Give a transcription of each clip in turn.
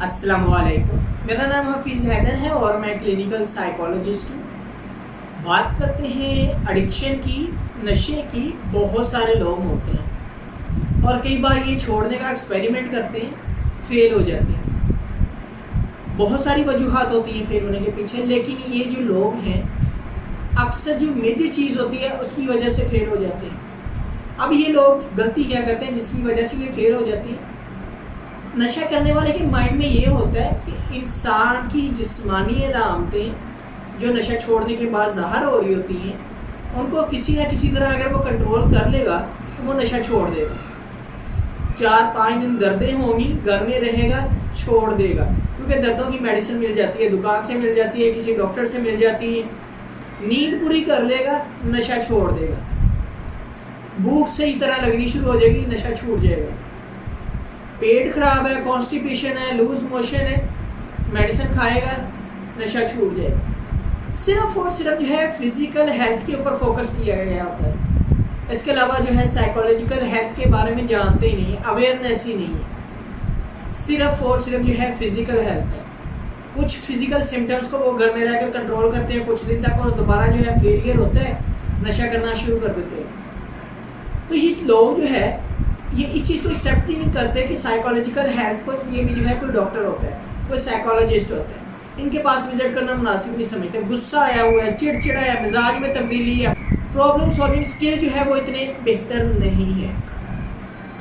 अस्सलाम वालेकुम। मेरा नाम हफीज़ हैदर है और मैं क्लिनिकल साइकोलॉजिस्ट हूँ। बात करते हैं एडिक्शन की, नशे की। बहुत सारे लोग होते हैं और कई बार ये छोड़ने का एक्सपेरिमेंट करते हैं, फेल हो जाते हैं। बहुत सारी वजूहात होती हैं फेल होने के पीछे, लेकिन ये जो लोग हैं अक्सर जो मेजर चीज़ होती है उसकी वजह से फेल हो जाते हैं। अब ये लोग गलती क्या करते हैं जिसकी वजह से ये फेल हो जाती है? नशा करने वाले के माइंड में ये होता है कि इंसान की जिस्मानी अलामतें जो नशा छोड़ने के बाद ज़ाहिर हो रही होती हैं, उनको किसी न किसी तरह अगर वो कंट्रोल कर लेगा तो वो नशा छोड़ देगा। 4-5 दिन दर्दें होंगी, घर में रहेगा, छोड़ देगा, क्योंकि दर्दों की मेडिसिन मिल जाती है, दुकान से मिल जाती है, किसी डॉक्टर से मिल जाती है। नींद पूरी कर लेगा, नशा छोड़ देगा। भूख सही तरह लगनी शुरू हो जाएगी, नशा छूट जाएगा। पेट खराब है, कॉन्स्टिपेशन है, लूज मोशन है, मेडिसिन खाएगा, नशा छूट जाएगा। सिर्फ और सिर्फ जो है फिजिकल हेल्थ के ऊपर फोकस किया गया होता है। इसके अलावा जो है साइकोलॉजिकल हेल्थ के बारे में जानते ही नहीं, अवेयरनेस ही नहीं है। सिर्फ और सिर्फ जो है फिजिकल हेल्थ है। कुछ फिजिकल सिम्टम्स को वो घर में रहकर कंट्रोल करते हैं कुछ दिन तक, और दोबारा जो है फेलियर होता है, नशा करना शुरू कर देते हैं। तो ये लोग जो है ये इस चीज़ को एक्सेप्ट ही नहीं करते कि साइकोलॉजिकल हेल्थ को ये भी जो है कोई डॉक्टर होता है, कोई साइकोलॉजिस्ट होता है। इनके पास विजिट करना मुनासिब नहीं समझते। गुस्सा आया हुआ है, चिड़चिड़ा है, मिजाज में तब्दीली है, प्रॉब्लम सॉल्विंग स्किल जो है वो इतने बेहतर नहीं है।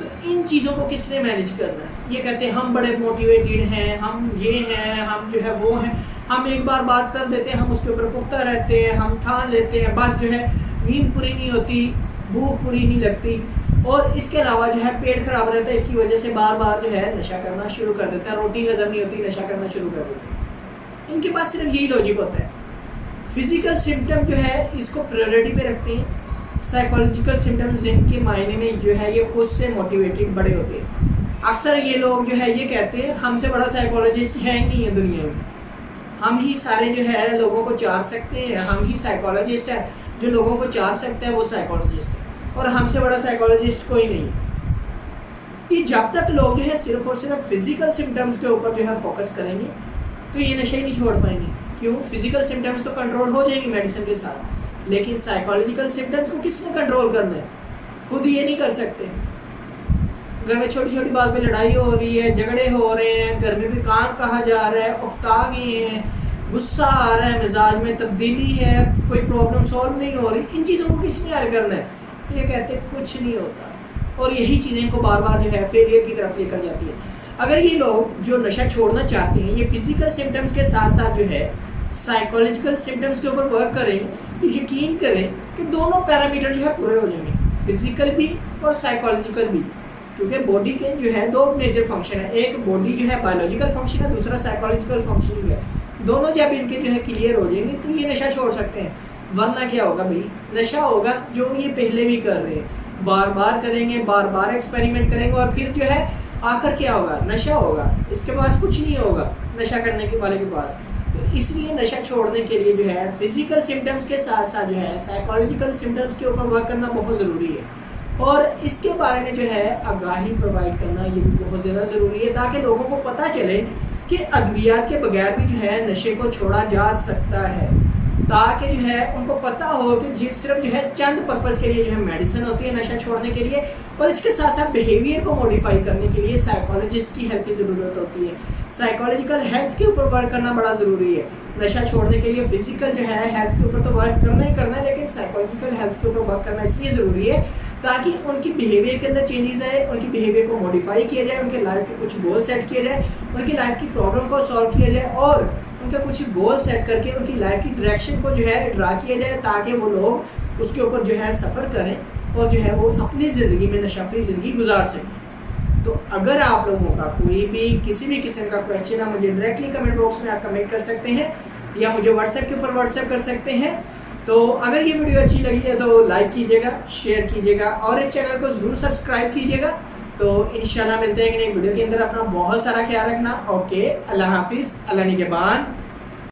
तो इन चीज़ों को किसने मैनेज करना है? ये कहते हैं हम बड़े मोटिवेटेड हैं, हम ये हैं, हम जो है वो हैं, हम एक बार बात कर देते हैं, हम उसके ऊपर पुख्ता रहते हैं, हम ठान लेते हैं, बस जो है नींद पूरी नहीं होती, भूख पूरी नहीं लगती, और इसके अलावा जो है पेट खराब रहता है, इसकी वजह से बार बार जो है नशा करना शुरू कर देता है। रोटी हजम नहीं होती, नशा करना शुरू कर देते हैं। इनके पास सिर्फ यही लॉजिक होता है। फिजिकल सिम्टम जो है इसको प्रायोरिटी पे रखते हैं, साइकोलॉजिकल सिम्टम्स इनके मायने में जो है ये खुद से मोटिवेटेड बड़े होते हैं। अक्सर ये लोग जो है ये कहते हैं हमसे बड़ा साइकोलॉजिस्ट है ही नहीं है दुनिया में, हम ही सारे जो है लोगों को चार सकते हैं, हम ही साइकोलॉजिस्ट है, जो लोगों को चार सकता है वो साइकोलॉजिस्ट है, और हमसे बड़ा साइकोलॉजिस्ट कोई नहीं। ये जब तक लोग जो है सिर्फ और सिर्फ फिजिकल सिम्टम्स के ऊपर जो है फोकस करेंगे तो ये नशे ही नहीं छोड़ पाएंगे। क्यों? फिजिकल सिम्टम्स तो कंट्रोल हो जाएंगी मेडिसिन के साथ, लेकिन साइकोलॉजिकल सिम्टम्स को किसने कंट्रोल करना है? खुद ये नहीं कर सकते। घर में छोटी छोटी बात पे लड़ाई हो रही है, झगड़े हो रहे हैं, घर में भी काम कहा जा रहा है, उकता गए हैं, गुस्सा आ रहा है, मिजाज में तब्दीली है, कोई प्रॉब्लम सॉल्व नहीं हो रही, इन चीज़ों को किसने हल करना है? ये कहते कुछ नहीं होता, और यही चीज़ें इनको बार बार जो है फेलियर की तरफ लेकर जाती है। अगर ये लोग जो नशा छोड़ना चाहते हैं ये फिजिकल सिम्टम्स के साथ साथ जो है साइकोलॉजिकल सिम्टम्स के ऊपर वर्क करेंगे तो यकीन करें कि दोनों पैरामीटर जो है पूरे हो जाएंगे, फिजिकल भी और साइकोलॉजिकल भी। क्योंकि बॉडी के जो है दो मेजर फंक्शन है, एक बॉडी जो है बायोलॉजिकल फंक्शन है, दूसरा साइकोलॉजिकल फंक्शन है। दोनों जब इनके जो है क्लियर हो जाएंगे तो ये नशा छोड़ सकते हैं। वरना क्या होगा भाई? नशा होगा जो ये पहले भी कर रहे हैं, बार बार करेंगे, बार बार एक्सपेरिमेंट करेंगे, और फिर जो है आखिर क्या होगा? नशा होगा। इसके पास कुछ नहीं होगा नशा करने के वाले के पास। तो इसलिए नशा छोड़ने के लिए जो है फिजिकल सिम्टम्स के साथ साथ जो है साइकोलॉजिकल सिम्टम्स के ऊपर वर्क करना बहुत ज़रूरी है, और इसके बारे में जो है आगाही प्रोवाइड करना ये भी बहुत ज़्यादा ज़रूरी है, ताकि लोगों को पता चले कि अद्वियात के बगैर भी जो है नशे को छोड़ा जा सकता है। ताकि जो है उनको पता हो कि सिर्फ जो है चंद पर्पस के लिए जो है मेडिसिन होती है नशा छोड़ने के लिए, और इसके साथ साथ बिहेवियर को मॉडिफाई करने के लिए साइकोलॉजिस्ट की हेल्प की ज़रूरत होती है। साइकोलॉजिकल हेल्थ के ऊपर वर्क करना बड़ा ज़रूरी है। नशा छोड़ने के लिए फिजिकल जो है हेल्थ के ऊपर तो वर्क करना ही करना है, लेकिन साइकोलॉजिकल हेल्थ के ऊपर वर्क करना इसलिए ज़रूरी है ताकि उनकी बिहेवियर के अंदर चेंजेस आए, उनकी बिहेवियर को मॉडिफाई किया जाए, उनके लाइफ के कुछ गोल सेट किए जाए, उनकी लाइफ की प्रॉब्लम को सॉल्व किया जाए, और उनका कुछ गोल सेट करके उनकी लाइफ की डायरेक्शन को जो है ड्रा किया जाए, ताकि वो लोग उसके ऊपर जो है सफ़र करें और जो है वो अपनी ज़िंदगी में नशा फ्री ज़िंदगी गुजार सकें। तो अगर आप लोगों का कोई भी किसी भी किस्म का क्वेश्चन है, मुझे डायरेक्टली कमेंट बॉक्स में आप कमेंट कर सकते हैं, या मुझे व्हाट्सएप के ऊपर व्हाट्सएप कर सकते हैं। तो अगर ये वीडियो अच्छी लगी है तो लाइक कीजिएगा, शेयर कीजिएगा, और इस चैनल को ज़रूर सब्सक्राइब कीजिएगा। तो इंशाल्लाह मिलते हैं कि नई वीडियो के अंदर। अपना बहुत सारा ख्याल रखना। ओके, अल्लाह हाफिज़, अल्लाह निगहबान।